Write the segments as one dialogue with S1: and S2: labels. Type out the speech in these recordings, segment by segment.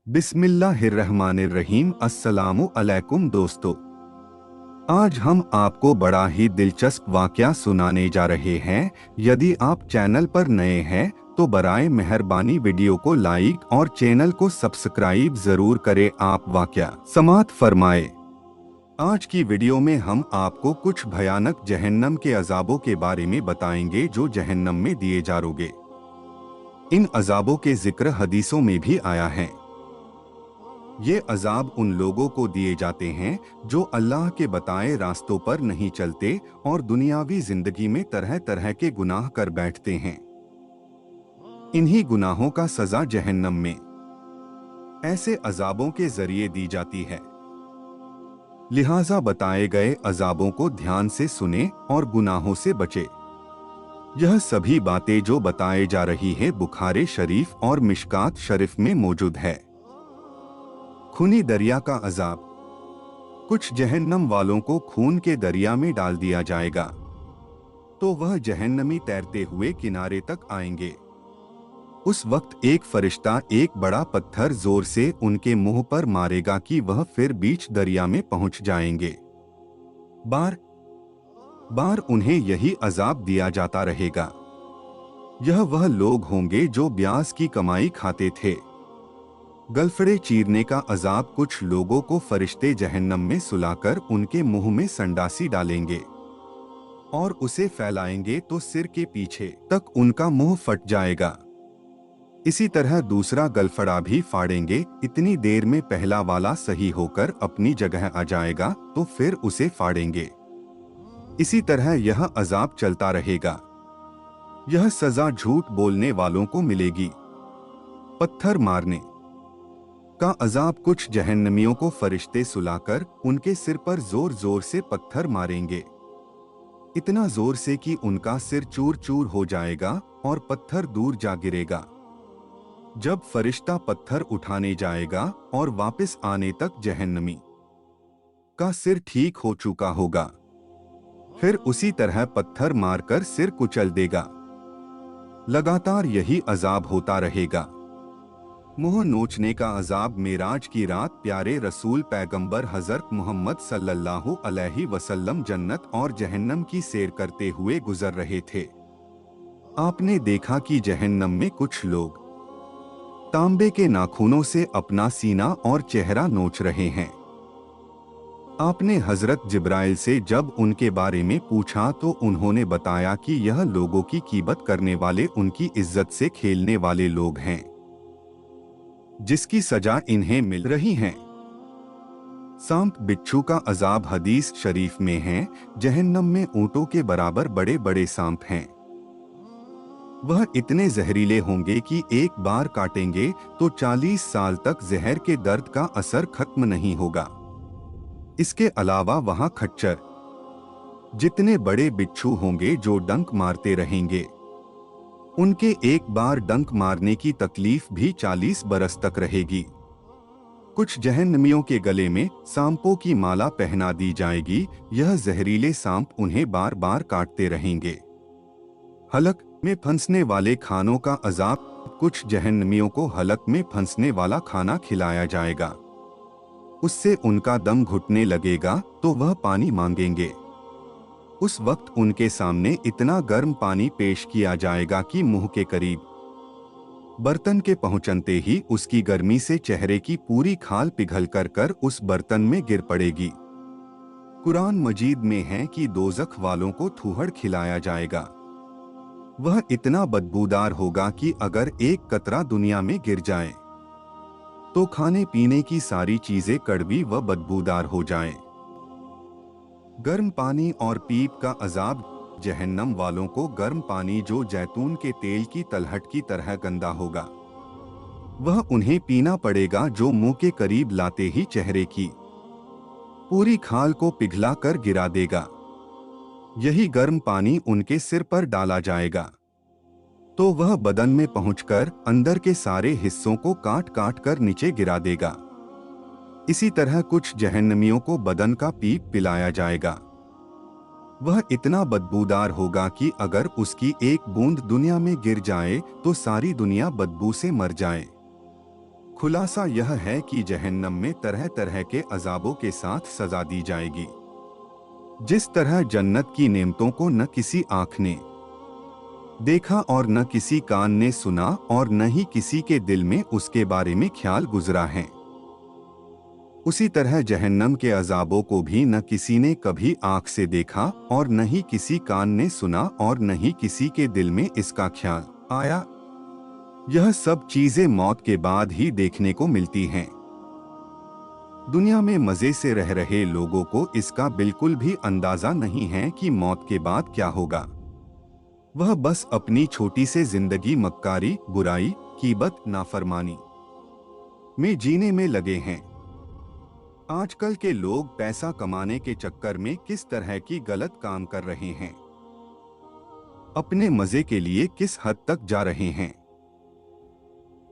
S1: बिस्मिल्लाहिर्रहमानिर्रहीम। अस्सलामु अलैकुम दोस्तों, आज हम आपको बड़ा ही दिलचस्प वाकया सुनाने जा रहे हैं। यदि आप चैनल पर नए हैं तो बराए मेहरबानी वीडियो को लाइक और चैनल को सब्सक्राइब जरूर करें। आप वाकया समाअत फरमाए। आज की वीडियो में हम आपको कुछ भयानक जहन्नम के अजाबों के बारे में बताएंगे जो जहन्नम में दिए जाओगे। इन अजाबों के जिक्र हदीसों में भी आया है। ये अजाब उन लोगों को दिए जाते हैं जो अल्लाह के बताए रास्तों पर नहीं चलते और दुनियावी जिंदगी में तरह तरह के गुनाह कर बैठते हैं। इन्हीं गुनाहों का सजा जहन्नम में ऐसे अजाबों के जरिए दी जाती है। लिहाजा बताए गए अजाबों को ध्यान से सुने और गुनाहों से बचे। यह सभी बातें जो बताए जा रही है बुखारी शरीफ और मिशकात शरीफ में मौजूद है। खूनी दरिया का अजाब। कुछ जहन्नम वालों को खून के दरिया में डाल दिया जाएगा तो वह जहन्नमी तैरते हुए किनारे तक आएंगे। उस वक्त एक फरिश्ता एक बड़ा पत्थर जोर से उनके मुंह पर मारेगा कि वह फिर बीच दरिया में पहुंच जाएंगे। बार बार उन्हें यही अजाब दिया जाता रहेगा। यह वह लोग होंगे जो ब्याज की कमाई खाते थे। गलफड़े चीरने का अजाब। कुछ लोगों को फरिश्ते जहन्नम में सुलाकर उनके मुंह में संडासी डालेंगे और उसे फैलाएंगे तो सिर के पीछे तक उनका मुंह फट जाएगा। इसी तरह दूसरा गलफड़ा भी फाड़ेंगे। इतनी देर में पहला वाला सही होकर अपनी जगह आ जाएगा तो फिर उसे फाड़ेंगे। इसी तरह यह अजाब चलता रहेगा। यह सजा झूठ बोलने वालों को मिलेगी। पत्थर मारने का अजाब। कुछ जहन्नमियों को फरिश्ते सुलाकर उनके सिर पर जोर जोर से पत्थर मारेंगे। इतना जोर से कि उनका सिर चूर चूर हो जाएगा और पत्थर दूर जा गिरेगा। जब फरिश्ता पत्थर उठाने जाएगा और वापस आने तक जहन्नमी का सिर ठीक हो चुका होगा, फिर उसी तरह पत्थर मारकर सिर कुचल देगा। लगातार यही अजाब होता रहेगा। मुंह नोचने का अजाब। मेराज की रात प्यारे रसूल पैगंबर हजरत मोहम्मद सल्लल्लाहु अलैहि वसल्लम जन्नत और जहन्नम की सैर करते हुए गुजर रहे थे। आपने देखा कि जहन्नम में कुछ लोग तांबे के नाखूनों से अपना सीना और चेहरा नोच रहे हैं। आपने हजरत जिब्राइल से जब उनके बारे में पूछा तो उन्होंने बताया कि यह लोगों की कीमत करने वाले, उनकी इज्जत से खेलने वाले लोग हैं जिसकी सजा इन्हें मिल रही है। सांप बिच्छू का अजाब। हदीस शरीफ में है, जहन्नम में ऊंटों के बराबर बड़े बड़े सांप हैं। वह इतने जहरीले होंगे कि एक बार काटेंगे तो 40 साल तक जहर के दर्द का असर खत्म नहीं होगा। इसके अलावा वहां खच्चर जितने बड़े बिच्छू होंगे जो डंक मारते रहेंगे। उनके एक बार डंक मारने की तकलीफ भी 40 बरस तक रहेगी। कुछ जहन्नमियों के गले में सांपों की माला पहना दी जाएगी। यह जहरीले सांप उन्हें बार बार काटते रहेंगे। हलक में फंसने वाले खानों का अजाब। कुछ जहन्नमियों को हलक में फंसने वाला खाना खिलाया जाएगा। उससे उनका दम घुटने लगेगा तो वह पानी मांगेंगे। उस वक्त उनके सामने इतना गर्म पानी पेश किया जाएगा कि मुंह के करीब बर्तन के पहुंचते ही उसकी गर्मी से चेहरे की पूरी खाल पिघल कर उस बर्तन में गिर पड़ेगी। कुरान मजीद में है कि दोज़ख वालों को थूहड़ खिलाया जाएगा। वह इतना बदबूदार होगा कि अगर एक कतरा दुनिया में गिर जाए तो खाने पीने की सारी चीजें कड़वी व बदबूदार हो जाएं। गर्म पानी और पीप का अजाब। जहन्नम वालों को गर्म पानी जो जैतून के तेल की तलहट की तरह गंदा होगा, वह उन्हें पीना पड़ेगा, जो मुंह के करीब लाते ही चेहरे की पूरी खाल को पिघला कर गिरा देगा। यही गर्म पानी उनके सिर पर डाला जाएगा तो वह बदन में पहुंचकर अंदर के सारे हिस्सों को काट काट कर नीचे गिरा देगा। इसी तरह कुछ जहन्नमियों को बदन का पीप पिलाया जाएगा। वह इतना बदबूदार होगा कि अगर उसकी एक बूंद दुनिया में गिर जाए तो सारी दुनिया बदबू से मर जाए। खुलासा यह है कि जहन्नम में तरह तरह के अजाबों के साथ सजा दी जाएगी। जिस तरह जन्नत की नेमतों को न किसी आँख ने देखा और न किसी कान ने सुना और न ही किसी के दिल में उसके बारे में ख्याल गुजरा है, उसी तरह जहन्नम के अजाबों को भी न किसी ने कभी आँख से देखा और न ही किसी कान ने सुना और न ही किसी के दिल में इसका ख्याल आया। यह सब चीजें मौत के बाद ही देखने को मिलती हैं। दुनिया में मजे से रह रहे लोगों को इसका बिल्कुल भी अंदाजा नहीं है कि मौत के बाद क्या होगा। वह बस अपनी छोटी सी जिंदगी मक्कारी, बुराई, कीबत, नाफरमानी में जीने में लगे हैं। आजकल के लोग पैसा कमाने के चक्कर में किस तरह की गलत काम कर रहे हैं, अपने मजे के लिए किस हद तक जा रहे हैं,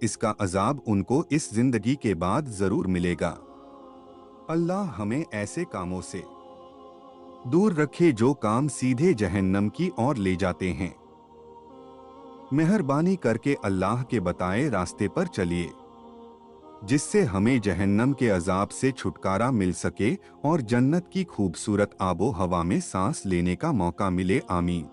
S1: इसका अजाब उनको इस जिंदगी के बाद जरूर मिलेगा। अल्लाह हमें ऐसे कामों से दूर रखे जो काम सीधे जहन्नम की ओर ले जाते हैं। मेहरबानी करके अल्लाह के बताए रास्ते पर चलिए, जिससे हमें जहन्नम के अजाब से छुटकारा मिल सके और जन्नत की खूबसूरत आबो हवा में सांस लेने का मौका मिले। आमीन।